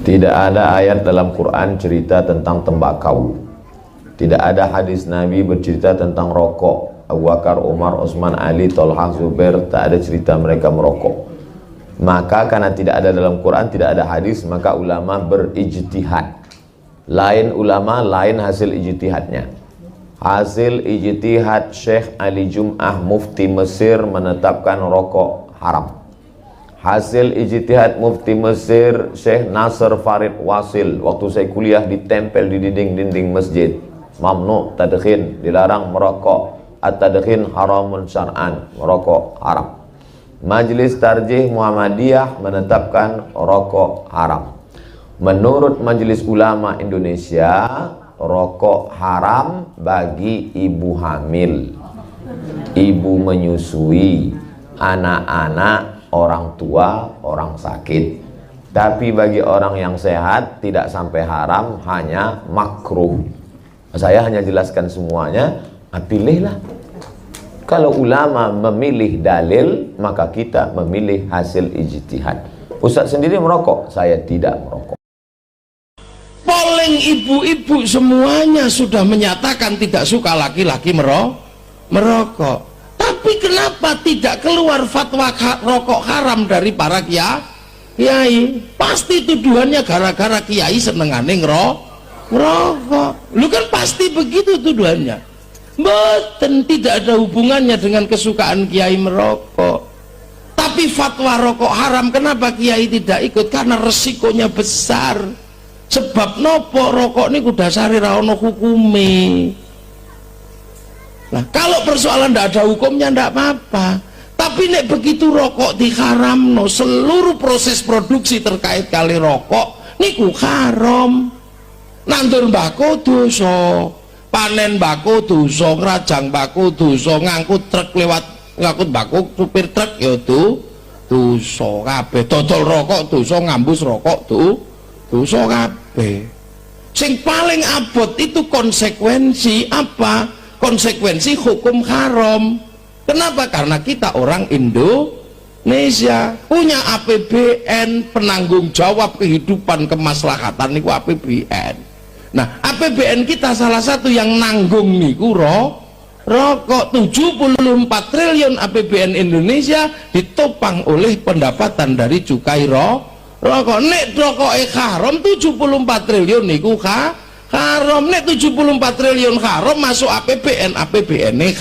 Tidak ada ayat dalam Quran cerita tentang tembakau. Tidak ada hadis Nabi bercerita tentang rokok. Abu Bakar, Umar, Utsman, Ali, Thalhah, Zubair, tak ada cerita mereka merokok. Maka karena tidak ada dalam Quran, tidak ada hadis, maka ulama berijtihad. Lain ulama, lain hasil ijtihadnya. Hasil ijtihad Syekh Ali Jum'ah Mufti Mesir menetapkan rokok haram. Hasil ijtihad Mufti Mesir Syekh Nasr Farid Wasil waktu saya kuliah ditempel di dinding-dinding masjid. Mamnu tadkhin, dilarang merokok. At-tadkhin haramun syar'an, merokok haram. Majelis Tarjih Muhammadiyah menetapkan rokok haram. Menurut Majelis Ulama Indonesia, rokok haram bagi ibu hamil, ibu menyusui, anak-anak, orang tua, orang sakit. Tapi bagi orang yang sehat tidak sampai haram, hanya makruh. Saya hanya jelaskan semuanya, pilihlah. Kalau ulama memilih dalil, maka kita memilih hasil ijtihad. Ustaz sendiri merokok, saya tidak merokok. Paling ibu-ibu semuanya sudah menyatakan tidak suka laki-laki merokok. Tapi kenapa tidak keluar fatwa rokok haram dari para kiai? Pasti tuduhannya gara-gara kiai senengane ngerokok. Lu kan pasti begitu tuduhannya. Betul, tidak ada hubungannya dengan kesukaan kiai merokok. Tapi fatwa rokok haram, kenapa kiai tidak ikut? Karena resikonya besar. Sebab nopo rokok ini kuda sari ra ono hukume. Nah, kalau persoalan tidak ada hukumnya tidak apa-apa. Tapi nek begitu rokok diharamno, seluruh proses produksi terkait kali rokok niku haram. Nandur mbako dosa, panen mbako dosa, ngrajang mbako dosa, ngangkut truk lewat ngangkut mbako supir truk ya dosa kabeh. Dodol rokok dosa, ngambus rokok dosa kabeh. Sing paling abot itu konsekuensi apa? Konsekuensi hukum haram. Kenapa? Karena kita orang Indonesia punya APBN, penanggung jawab kehidupan kemaslahatan niku APBN. Nah, APBN kita salah satu yang nanggung niku rokok. 74 triliun APBN Indonesia ditopang oleh pendapatan dari cukai rokok. Nek rokoke haram 74 triliun niku haram. Nek 74 triliun haram masuk APBN, APBN-ne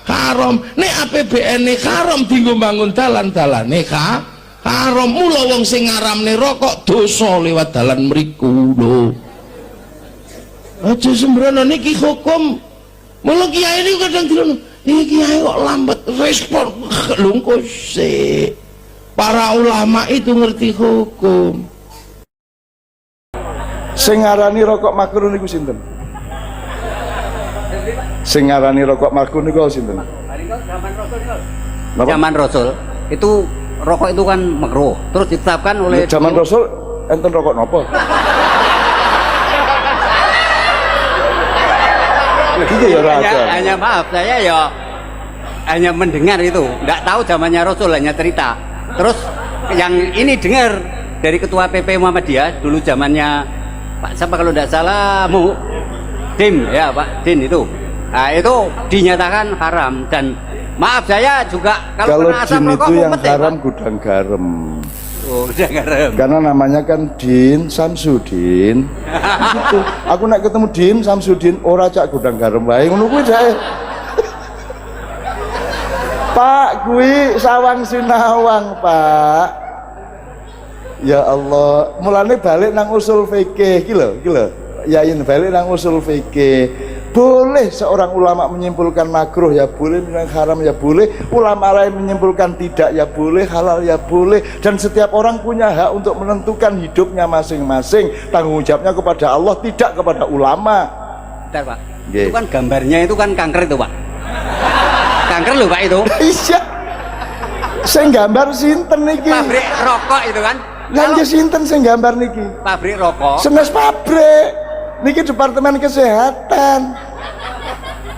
haram. Nek APBN-ne haram dienggo bangun dalan-dalane haram. Mula wong sing ngaramne rokok dosa lewat dalan mriku lho. Aja sembrono niki hukum. Mula kiai ini kadang dilono, iki kiai kok lambat respon lungkus sih. Para ulama itu ngerti hukum. Sing ngarani rokok makruh niku sinten? Sing ngarani rokok makruh niku sinten? Zaman Rasul itu rokok itu kan makruh, terus ditetapkan oleh zaman Rasul enten rokok nopo? hanya maaf, saya ya hanya mendengar itu, nggak tahu zamannya Rasul, hanya cerita. Terus yang ini dengar dari ketua PP Muhammadiyah dulu zamannya Pak siapa kalau tidak salah Dim ya Pak Din itu. Nah itu dinyatakan haram dan maaf saya juga kalau Din itu yang haram gudang garam. Oh, gudang garam. Karena namanya kan Din Samsudin. Gitu. Aku nak ketemu Din Samsudin ora cak gudang garam wae ngono kuwi jae. Pak kuwi sawang sinawang Pak. Ya Allah, mulane balik nang usul fikih iki lho, yain balik nang usul fikih. Boleh seorang ulama menyimpulkan makruh ya boleh, haram ya boleh, ulama lain menyimpulkan tidak ya boleh, halal ya boleh, dan setiap orang punya hak untuk menentukan hidupnya masing-masing. Tanggung jawabnya kepada Allah, tidak kepada ulama. Bentar Pak, itu kan gambarnya itu kan kanker itu Pak. Kanker lho Pak itu. Iya. Sing gambar sinten niki? Pabrik rokok itu kan. Nggih sinten sing gambar niki? Pabrik rokok. Senes pabrik. Niki Departemen Kesehatan.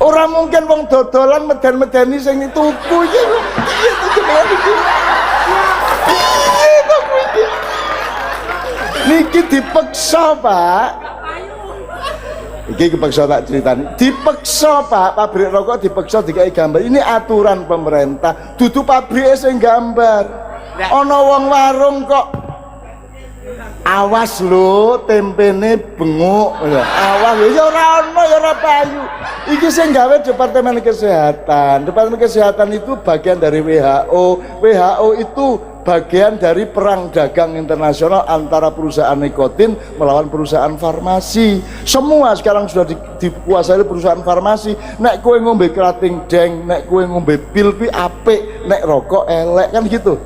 Orang mungkin wong dodolan meden-medeni sing dituku iki. Piye to jenengan iki? Piye to kuwi iki? Niki iki dipeksa, Pak. Iki kepeksa tak ceritani. Dipeksa, Pak. Pabrik rokok dipeksa dikai gambar. Ini aturan pemerintah. Dudu pabrik sing gambar. Ana wong warung kok awas lho tempene benguk. Awas ya ora ono ya ora payu. Iki sing gawe Departemen Kesehatan. Departemen Kesehatan itu bagian dari WHO. WHO itu bagian dari perang dagang internasional antara perusahaan nikotin melawan perusahaan farmasi. Semua sekarang sudah dikuasai perusahaan farmasi. Nek kowe ngombe kerating deng, nek kowe ngombe pil pi apik, nek rokok elek kan gitu.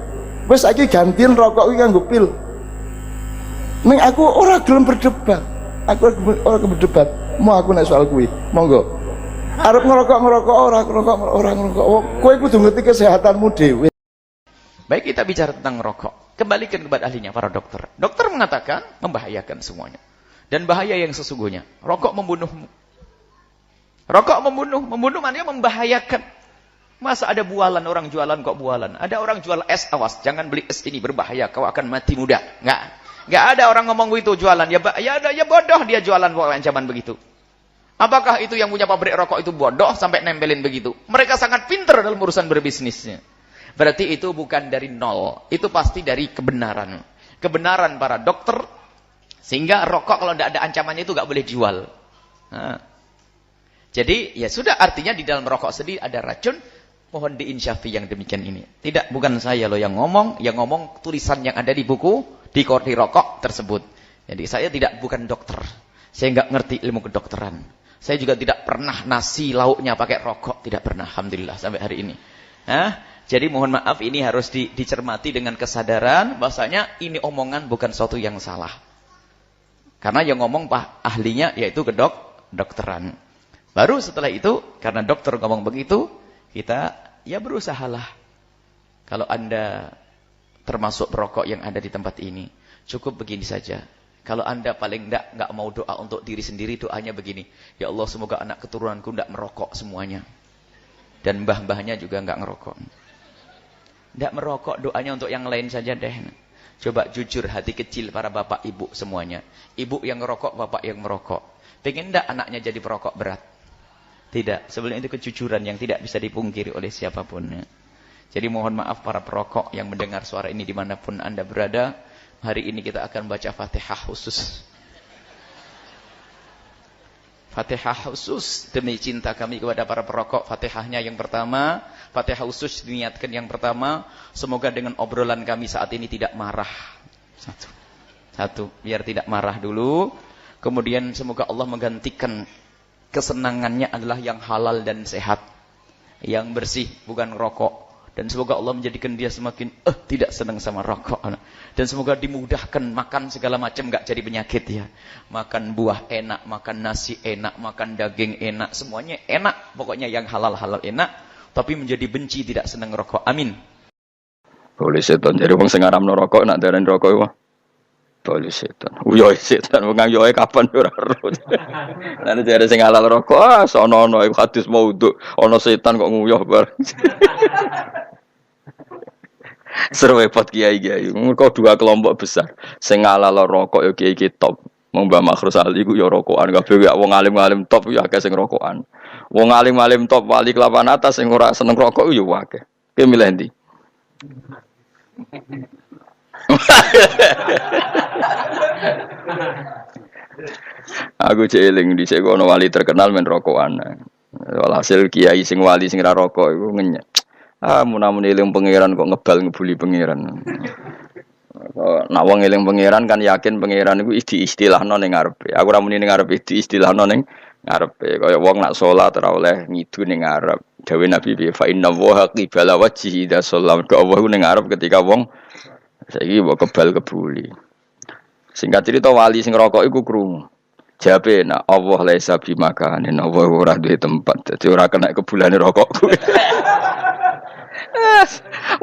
Wis saiki gantiin rokok iki nganggo pil. Ning aku ora gelem berdebat. Aku ora gelem berdebat. Mau aku nek soal kuwi. Monggo. Arep ngerokok ora ngerokok. Kowe kudu ngerti kesehatanmu dhewe. Baik, kita bicara tentang rokok. Kembalikan kepada ahlinya, para dokter. Dokter mengatakan membahayakan semuanya. Dan bahaya yang sesungguhnya. Rokok membunuhmu. Rokok membunuh maknanya membahayakan. Masa ada bualan, orang jualan kok bualan. Ada orang jual es, awas, jangan beli es ini, berbahaya, kau akan mati muda. Nggak ada orang ngomong itu jualan. Ya bodoh dia jualan ancaman begitu. Apakah itu yang punya pabrik rokok itu bodoh sampai nempelin begitu? Mereka sangat pintar dalam urusan berbisnisnya. Berarti itu bukan dari nol. Itu pasti dari kebenaran. Kebenaran para dokter. Sehingga rokok kalau tidak ada ancamannya itu nggak boleh jual. Nah. Jadi ya sudah, artinya di dalam rokok sendiri ada racun. Mohon diinsyafi yang demikian ini. Tidak, bukan saya loh yang ngomong. Yang ngomong tulisan yang ada di buku, di rokok tersebut. Jadi saya bukan dokter. Saya nggak ngerti ilmu kedokteran. Saya juga tidak pernah nasi lauknya pakai rokok. Tidak pernah, alhamdulillah sampai hari ini. Jadi mohon maaf, ini harus dicermati dengan kesadaran bahwasanya ini omongan bukan suatu yang salah. Karena yang ngomong ahlinya yaitu kedokteran. Baru setelah itu, karena dokter ngomong begitu, kita ya berusahalah. Kalau Anda termasuk perokok yang ada di tempat ini, cukup begini saja. Kalau Anda paling nggak mau doa untuk diri sendiri, doanya begini. Ya Allah, semoga anak keturunanku nggak merokok semuanya. Dan mbah-mbahnya juga nggak ngerokok. Nggak merokok, doanya untuk yang lain saja deh. Coba jujur hati kecil para bapak ibu semuanya. Ibu yang ngerokok, bapak yang merokok. Pengen nggak anaknya jadi perokok berat? Tidak. Sebelum itu kejujuran yang tidak bisa dipungkiri oleh siapapun. Jadi mohon maaf para perokok yang mendengar suara ini dimanapun Anda berada. Hari ini kita akan baca Fatihah khusus. Fatihah khusus demi cinta kami kepada para perokok. Fatihahnya yang pertama, Fatihah khusus diniatkan yang pertama, semoga dengan obrolan kami saat ini tidak marah. Satu, biar tidak marah dulu. Kemudian semoga Allah menggantikan kesenangannya adalah yang halal dan sehat, yang bersih, bukan rokok. Dan semoga Allah menjadikan dia semakin tidak senang sama rokok. Dan semoga dimudahkan makan segala macam, nggak jadi penyakit ya. Makan buah enak, makan nasi enak, makan daging enak, semuanya enak. Pokoknya yang halal-halal enak, tapi menjadi benci tidak senang rokok. Amin. Boleh setan jadi wong sing ngaramno rokok nak darani rokok iku. Boleh setan. Uyoe setan wong yoe kapan ora ero. Lan jare sing halal rokok sono-ono iku hadis maudhu. Ana setan kok nguyuh bareng. Seru repot kiai-kiai. Kok dua kelompok besar. Sing halal rokok ya kiai top. Mbah Makhrus Ali ku ya rokokan kabeh wong alim-alim top ya akeh sing rokokan. Wong alim-alim top wali kelapan atas sing ora seneng rokok ya akeh. Ki milih ndi? Aku jeeling dhisik ono wali terkenal men rokokan. Walhasil kiai sing wali sing ra rokok iku ngenyek. Mun-mun eling pangeran kok ngebal ngebuli pangeran. Nek wong eling pangeran kan yakin pangeran iku istilahno ning ngarepe. Aku ora muni ning ngarepe istilahno ning ngarepe. Kaya wong nak salat ora oleh ngidu ning ngarep. Dawe Nabi fa inna wa qibala wajhi da sallam. Allah ning ngarep ketika wong saiki mbok kebal kebuli. Singkat cerita wali sing rokok iku krungu. Jawabe nak Allah laisa bimakanin, Allah ora duwe tempat. Dadi ora kena kebulane rokokku.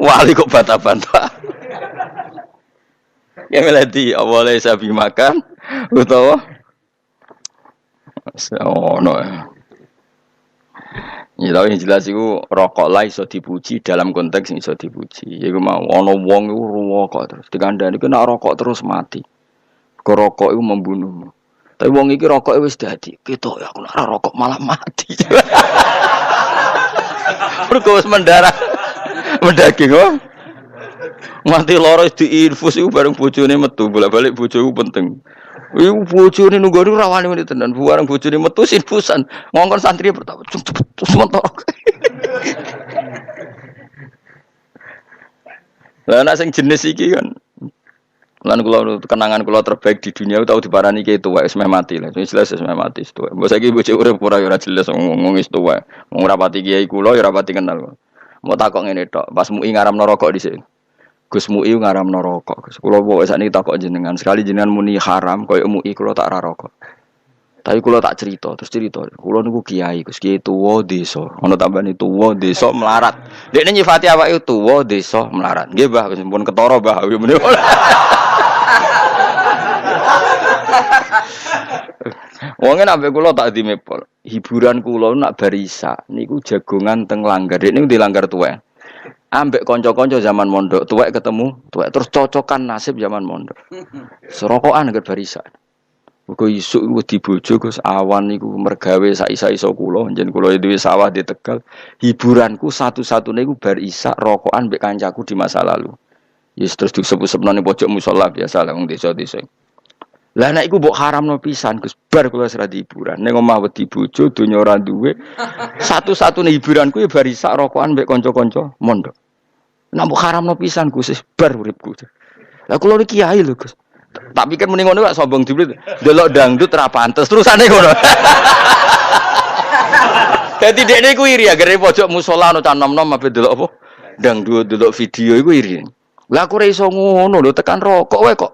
Wali kok bantah-bantah. Ya melati Allah laisa bimakan utawa ono. Ya tapi jelas iku rokok lah iso dipuji dalam konteks iso dipuji. Iku mau ana wong iku rokok terus dikandani ku nek rokok terus mati. Mergo rokok iku membunuhmu. Tapi wong iki rokoke wis dadi, ketok ya aku nek rokok malah mati. Mergo wis mendaki kok. Mati lara diinfus iku bareng bojone metu, bolak-balik bojo iku penting. Iku bojone nunggone rawani meneh tenan, bareng bojone metu infusan. Ngongkon santri pertama cepet mentok. Lah nek sing jenis iki kan lan kula kenangan kula terbaik di dunia tau diparani ki tuwa wis meh mati lah. Wis jelas wis meh mati tuwa. Mbok saiki bojo urip ora jelas ngomong wis tuwa. Wong rapati kiai kula ya rapati kenal. Mau takok ngene tok, pas MUI ngaramno rokok dhisik. Gus MUI ngaramno rokok. Gus kula pokoke sakniki takok jenengan, sekali jenengan muni haram koyo MUI kula tak ora rokok. Tapi kula tak cerita, terus cerita, kula niku kiai, Gus kiai tuwa desa. Ana tambane tuwa desa melarat. Dekne nyifati awake tuwa desa melarat. Nggih, Mbah, wis pun ketara, Mbah. Wong nek ambek kula tak dimepol. Hiburan kula nak barisa niku jagongan teng langgar. Dekne ndi langgar tuwek. Ambek kanca-kanca zaman mondok, tuwek ketemu, tuwek terus cocokan nasib zaman mondok. Serokokan ngger barisa. Mergo isuk iku dibojo Gus awan niku mergawe sak isa-isa kula, njen kula duwe sawah di Tegal. Hiburanku satu-satune iku bar isak rokokan mbek kancaku di masa lalu. Yes terus disebut-sebutno ning pojok musala biasa lah wong desa-desa. Lah nek iku mbok haramno pisan Gus bar kula serah hiburan. Ning omah wedi bojo donya ora duwe. Satu-satune hiburanku ya bar isak rokokan mbek kanca-kanca mondok. Nek mbok haramno pisan Gus bar uripku. Lah kula iki kiai lho Gus. Tak pikir mending ngono kok sombong diblit. Delok dangdut ra pantes terusane ngono. Dadi dekne iku iri agere pojok musala ono canom-nom ape delok apa? Dangdut delok video iku iri. Lah aku ora iso ngono lho tekan rokok wae kok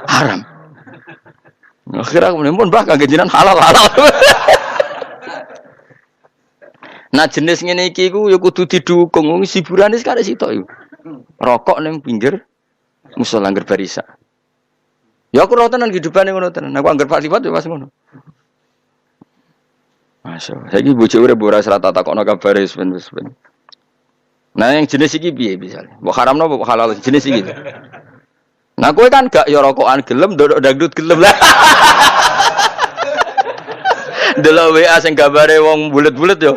haram. Akhirnya aku pun bah kangge jenengan halal. Nah jenis ngene iki ku ya kudu didukung wong hiburane sekare sitok iku. Rokok ning pinggir musala ngger barisa. Ya aku ora tenan hidupane ngono tenan. Aku anggere Pak Liwat ya pas ngono. Masya. Saiki bojo urip ora serata takokno kabare wis ben. Nah yang jenis iki piye misale? Mbok haramno mbok halal jenis iki. Nah kowe kan gak ya rokokan gelem ndodok dangdut gelem lah. Delok WA sing gambare wong bulet-bulet yo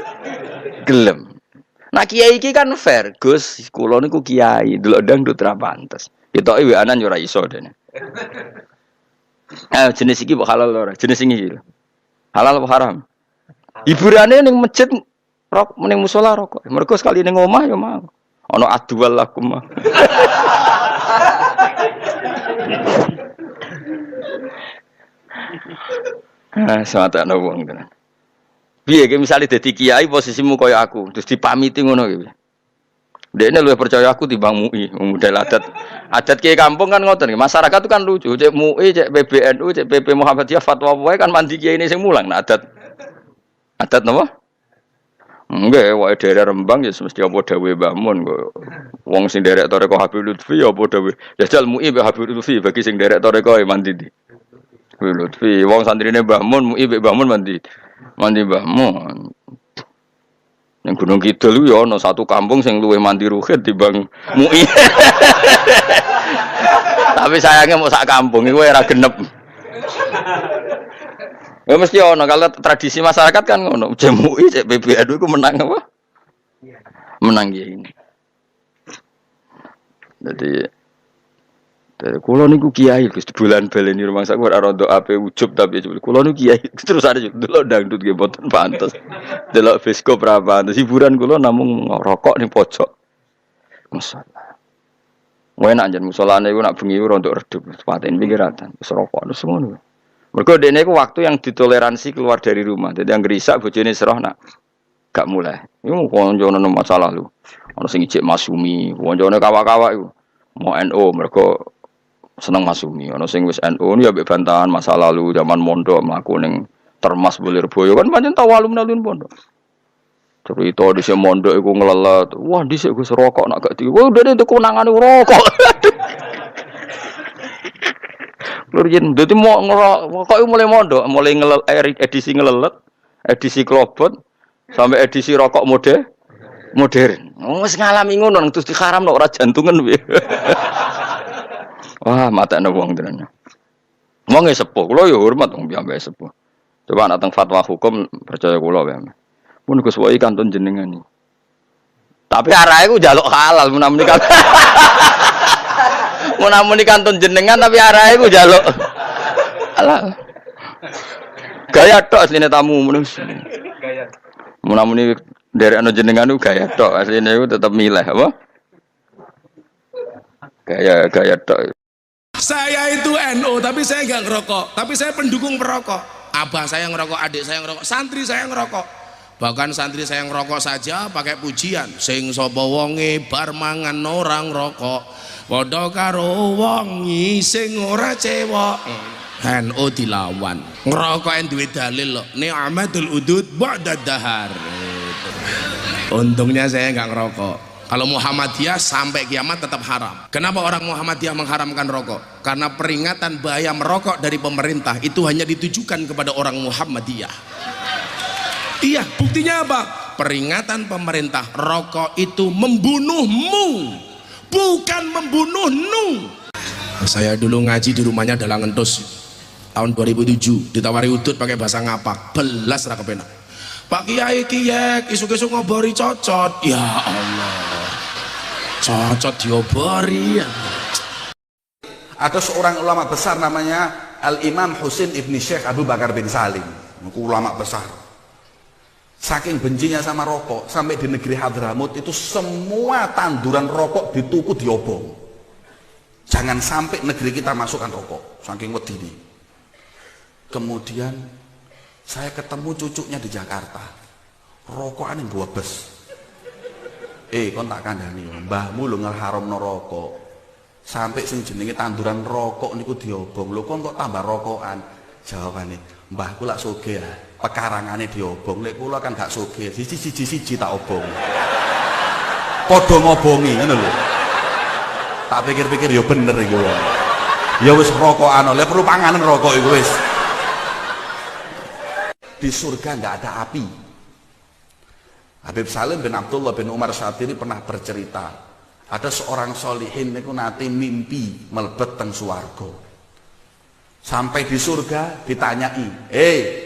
gelem. Nah kiai iki kan fair, Gus. Kula niku kiai, delok dangdut ra pantes. Ketoke WA-an yo ora iso dene. Jenis iki mbok halal ora? Jenis iki. Halal apa haram? Hiburane ning masjid rok ning musala rokok. Mergo sekali ning omah ya mau. Ana adwal lakum. Semata ana wong tenan. Piye ki misale dadi kiai posisimu kaya aku, terus dipamiti ngono ki. Dekne luwih percaya aku timbang MUI, model adat. Adat kiai kampung kan ngoten, masyarakat itu kan lucu, cek MUI, cek PBNU, cek PP Muhammadiyah fatwa wae kan mandi kiai ini sing mulang. Nah adat napa? Enggak, wae daerah Rembang ya mesti apa dawuh Mbah Mun kok. Wong sing derek toreko Habib Lutfi ya apa dawuh. Jajal MUI mbek Habib Lutfi bagi sing derek toreko mandi di. Habib Lutfi, wong santrine Mbah Mun, MUI mbek Mbah Mun mandi Mbah Mun. Yang Gunung Kidul ya ana satu kampung sing luwih mandi ruhid timbang MUI. Tapi sayangnya mau sak kampung iku ora genep. Ya mesti ana kalau tradisi masyarakat kan ngono. MUI cek PBNU iku menang apa? Menang ya ini. Jadi kula niku kiai Gus bulan baleni rumah sak ora rondo ape ujub tapi kula niku kiai terus ada delok dangdut nggih mboten pantes. Delok bioskop ra pantes hiburan kula namung rokok ning pojok. Masalah. Enak jan musolane iku nak bengi rondo redup paten pikiratan wis rokok terus ngono. Mergo dene iku waktu yang ditoleransi keluar dari rumah. Jadi yang gerisak bojone serah nak gak mulai. Iku koncone masalah lu. Ana sing ijek Masumi, koncone kawak-kawak iku. Mau NU mergo seneng Masumi, ana sing wis NU ya mbek bantahan masa lalu zaman mondok mlaku ning Termas Bulirboyo kan pancen tau alumni-alumni pondok. Cerita dhisik mondok iku nglelet. Wah dhisik Gus rokok nak gak di. Wah dene itu konangane rokok. Lur yen dadi mau ngerokok mulai mondok, mulai edisi nglelet, edisi klobot sampai edisi rokok modern. Wis ngalami ngono terus diharamno ora jantungan piye. Wah, matane wong tenan. Wong sepuh, kula yo hormat wong piyambake sepuh. Coba nek teng fatwa hukum percaya kula wae. Mun Gus Wai kantun jenengan iki. Tapi arahe ku njaluk halal mun-muni kan. Mun-muni kantun jenengan tapi arahe ku njaluk halal. Gaya tok asline tamu mun. Gaya. Mun-muni nderekno jenengan ku gaya tok asline ku tetep milih apa? Gaya tok. Saya itu NU tapi saya nggak ngerokok, tapi saya pendukung perokok. Abah saya ngerokok, adik saya ngerokok, santri saya ngerokok. Bahkan santri saya ngerokok saja pakai pujian. Sing sapa wonge bar mangan orang rokok, padha karo wongi sing ora cewek. NU dilawan. Ngerokok yang duwe dalil loh. Ni'matul udud ba'da dahar. Untungnya saya nggak ngerokok. Kalau Muhammadiyah sampai kiamat tetap haram. Kenapa orang Muhammadiyah mengharamkan rokok? Karena peringatan bahaya merokok dari pemerintah itu hanya ditujukan kepada orang Muhammadiyah. Iya, buktinya apa? Peringatan pemerintah, rokok itu membunuhmu, bukan membunuhmu. Saya dulu ngaji di rumahnya Dalang Entus tahun 2007, ditawari udut pakai bahasa ngapak, belas ra kepenak. Pak Kiai kiyek isu-isu ngobori cocot. Ya Allah, cocot diobori ya. Ada seorang ulama besar namanya Al-Imam Husin ibni Syekh Abu Bakar bin Salim, ulama besar. Saking bencinya sama rokok, sampai di negeri Hadramut itu semua tanduran rokok dituku diobong. Jangan sampai negeri kita masukkan rokok, saking wedi. Kemudian saya ketemu cucunya di Jakarta, rokokan yang 2 bes. Kon tak kandhani, mbahmu lu ngelharamno rokok. Sampai sing jenenge tanduran rokok niku diobong. Lho kon kok tambah rokokan? Jawabane, mbahku lak sugih ya. Pekarangane diobong. Lek kula kan gak sugih, siji tak obong. Padha ngobongi ngono lho. Tak pikir-pikir ya bener iku. Ya wis rokokan, lek perlu panganan rokok iku wis. Di surga nggak ada api. Habib Salim bin Abdullah bin Umar Syatiri pernah bercerita, ada seorang solihin niku nate mimpi melebet teng swarga. Sampai di surga ditanyai,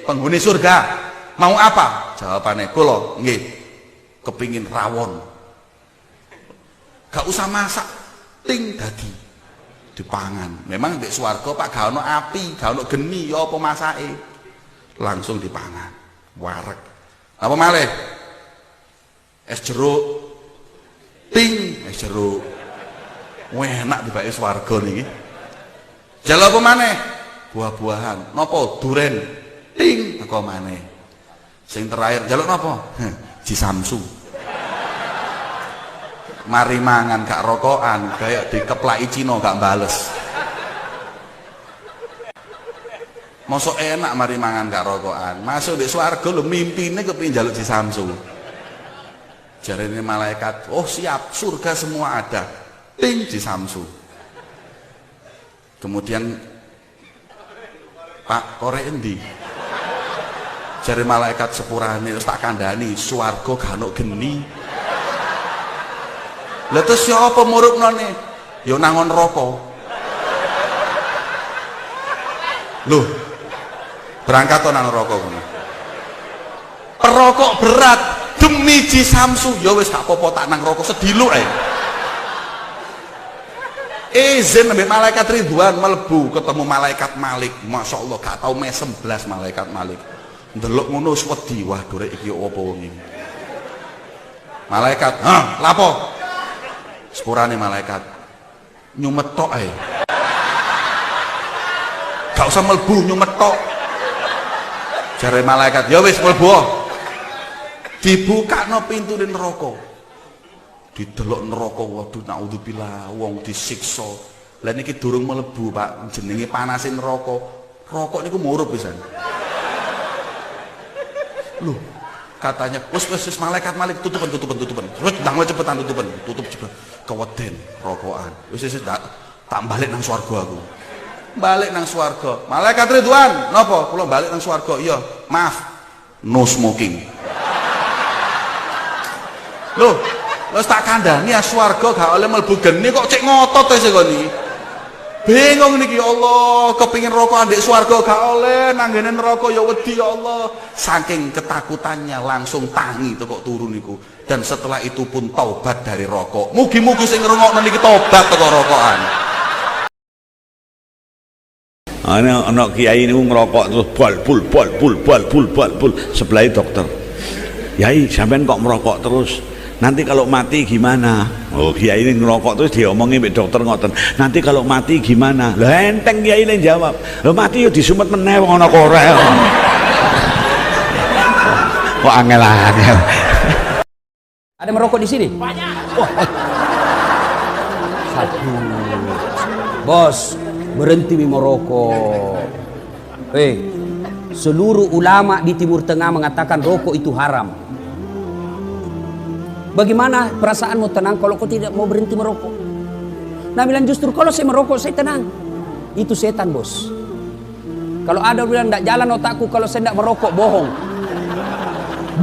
penghuni surga mau apa? Jawabannya, kula nggih kepingin rawon. Gak usah masak, ting dadi dipangan. Memang di swarga Pak gak ono api, gak ono geni, ya apa masake? Langsung dipangan, wareg. Apa malih? Es jeruk, ting, es jeruk. Enak dibake swarga niki. Jalo apa maneh? Buah-buahan. Napa? Duren. Ting, apa maneh? Sing terakhir jaluk napa? Jisamsu. Mari mangan gak rokokan, kayak dikeplaki Cina gak bales. Mosok enak mari mangan gak rokokan. Masuk di swarga lho mimpine kepengin njaluk jisamsu. Jarene malaikat, "Oh, siap, surga semua ada." Ting jisamsu. Kemudian, "Pak, korek endi?" Jare malaikat sepurane terus tak kandhani, swarga gak ono geni. Lah terus ya apa muruknone? Ya nangon rokok. Loh, berangkat to nang rokok ngono. Perokok berat demi jisamsu, ya wis gak apa-apa tak nang rokok sediluk ae. Izin ambek malaikat Ridwan mlebu ketemu malaikat Malik. Masya Allah gak tau mesem blas malaikat Malik. Ndelok ngono wis wedi, wah durek iki apa wong iki. Malaikat, "Hah, lapo?" Sepurane malaikat, "Nyumet tok ae." Gak usah mlebu, nyumet tok. Jare malaikat, "Ya wis mlebu." Dibukakno pintu neraka. Didelok neraka, waduh naudzubillah, wong disiksa. Lah niki durung mlebu, Pak, jenenge panasin neraka. Rokok niku murup pisan. Loh, katanya, wis malaikat Malik tutupan. Terus ndang cepetan tutup cepet. Keweden rokokan. Wis tak balik nang swarga aku. Balik nang swarga. Malaikat Ridwan, napa? Kula balik nang swarga. Iya, maaf. No smoking. Loh, wis tak kandhani ya swarga gak oleh mlebu geni kok cek ngotot e sekon iki. Bingung niki ya Allah, kepingin rokok adik swarga gak oleh, nanggene neraka ya wedi ya Allah. Saking ketakutannya langsung tangi itu kok turun niku. Dan setelah itu pun taubat dari rokok. Mugi-mugi sing ngrungokno niki taubat teko rokokan. Ana kiai niku ngerokok terus bol sebelah dokter. Yai, sampean kok merokok terus? Nanti kalau mati gimana? Oh, kiai ini ngerokok terus diomongin mbek dokter ngoten. Nanti kalau mati gimana? Lah enteng kiai ini jawab. Lah mati yo disumet meneh wong ana korek. Kok angel-angel. Ada merokok di sini? Banyak. Satu. Bos, berhenti merokok. Seluruh ulama di Timur Tengah mengatakan rokok itu haram. Bagaimana perasaanmu tenang kalau kau tidak mau berhenti merokok? Nah, bilang justru kalau saya merokok saya tenang. Itu setan, bos. Kalau ada bilang tidak jalan otakku kalau saya tidak merokok, bohong.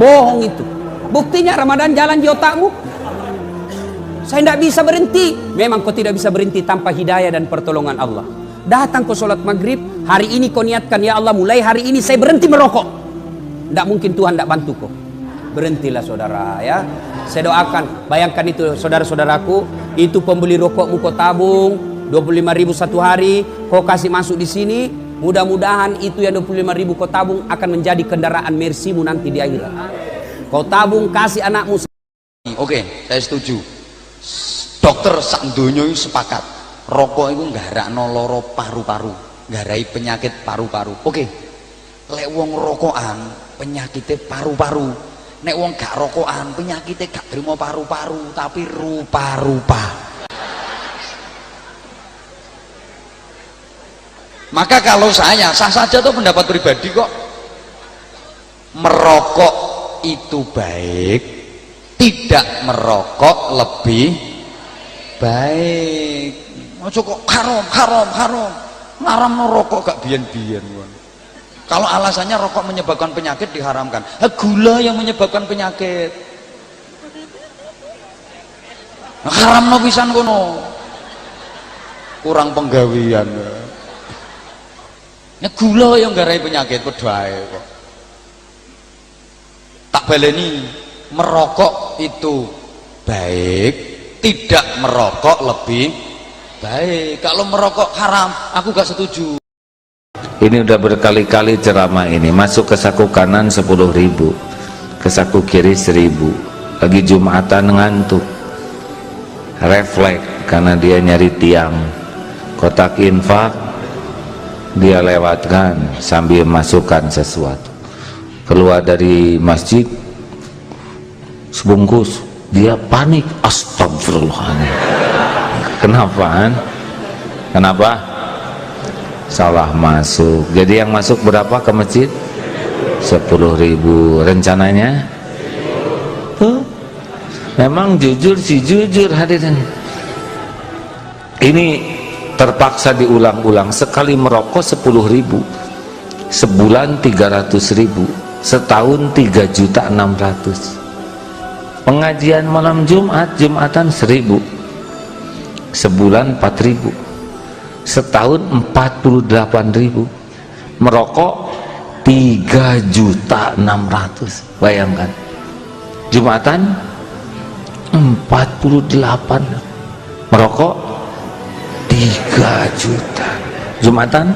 Bohong itu. Buktinya Ramadan jalan di otakmu. Saya tidak bisa berhenti. Memang kau tidak bisa berhenti tanpa hidayah dan pertolongan Allah. Datang ke sholat maghrib, hari ini kau niatkan, ya Allah mulai hari ini saya berhenti merokok. Tidak mungkin Tuhan tidak bantu kau. Berhentilah saudara ya. Saya doakan, bayangkan itu saudara-saudaraku, itu pembeli rokokmu kau tabung 25.000 satu hari, kau kasih masuk di sini, mudah-mudahan itu yang 25.000 kau tabung akan menjadi kendaraan Mercy-mu nanti di akhirat. Kau tabung kasih anakmu. Oke, saya setuju. Dokter sak donya sepakat, rokok itu nggarakno loro paru-paru, nggarai penyakit paru-paru. Oke. Lek wong rokokan penyakitnya paru-paru. Nek wong gak rokokan penyakitnya gak terima paru-paru tapi rupa-rupa. Maka kalau saya sah saja tuh pendapat pribadi kok, merokok itu baik, tidak merokok lebih baik. Ojo kok haram ngaram rokok gak biyen-biyen. Kalau alasannya rokok menyebabkan penyakit diharamkan, gula yang menyebabkan penyakit. Haram no pisan kono. Kurang penggawean. Gula yang garai penyakit padha kok. Tak baleni, merokok itu baik, tidak merokok lebih baik. Kalau merokok haram, aku gak setuju. Ini udah berkali-kali ceramah ini. Masuk ke saku kanan 10.000, ke saku kiri 1.000. Lagi Jumatan ngantuk, refleks karena dia nyari tiang. Kotak infak dia lewatkan sambil masukkan sesuatu. Keluar dari masjid sebungkus, dia panik. Astagfirullahaladzim. Kenapa? Kenapa? Salah masuk. Jadi yang masuk berapa ke masjid? 10.000. Rencananya memang jujur sih, jujur hadirin. Ini terpaksa diulang-ulang. Sekali merokok 10.000, sebulan 300.000, setahun 3.600.000. Pengajian malam Jumat, Jumatan 1.000, sebulan 4.000, setahun 48.000. Merokok 3.600.000. Bayangkan, Jumatan 48, merokok 3 juta. Jumatan.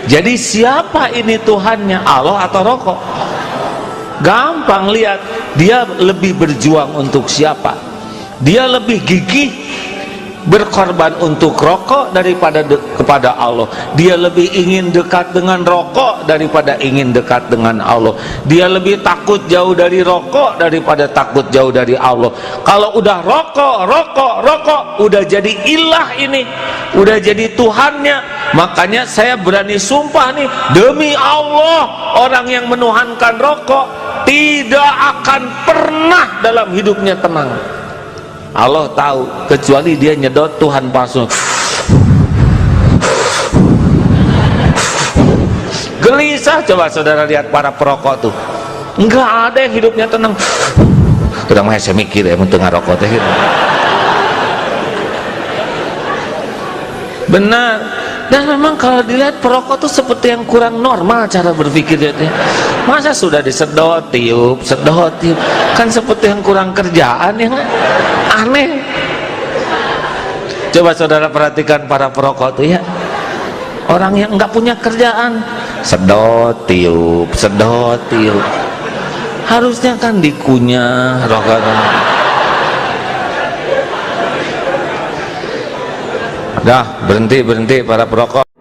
Jadi siapa ini Tuhannya, Allah atau rokok? Gampang lihat, dia lebih berjuang untuk siapa? Dia lebih gigih berkorban untuk rokok daripada kepada Allah. Dia lebih ingin dekat dengan rokok daripada ingin dekat dengan Allah. Dia lebih takut jauh dari rokok daripada takut jauh dari Allah. Kalau udah rokok, udah jadi ilah ini, udah jadi Tuhannya. Makanya saya berani sumpah nih, demi Allah, orang yang menuhankan rokok tidak akan pernah dalam hidupnya tenang. Allah tahu, kecuali dia nyedot Tuhan palsu. Gelisah. Coba saudara lihat para perokok tuh, nggak ada yang hidupnya tenang. Udah mah saya mikir ya, mau tengah rokok teh. Benar. Dan memang kalau dilihat perokok tuh seperti yang kurang normal cara berpikirnya. Masa sudah disedot tiup, sedot tiup, kan seperti yang kurang kerjaan, ya kan? Aneh. Coba saudara perhatikan para perokok tuh ya, orang yang nggak punya kerjaan, sedot tiup, sedot tiup. Harusnya kan dikunyah rokoknya. Dah, berhenti para perokok.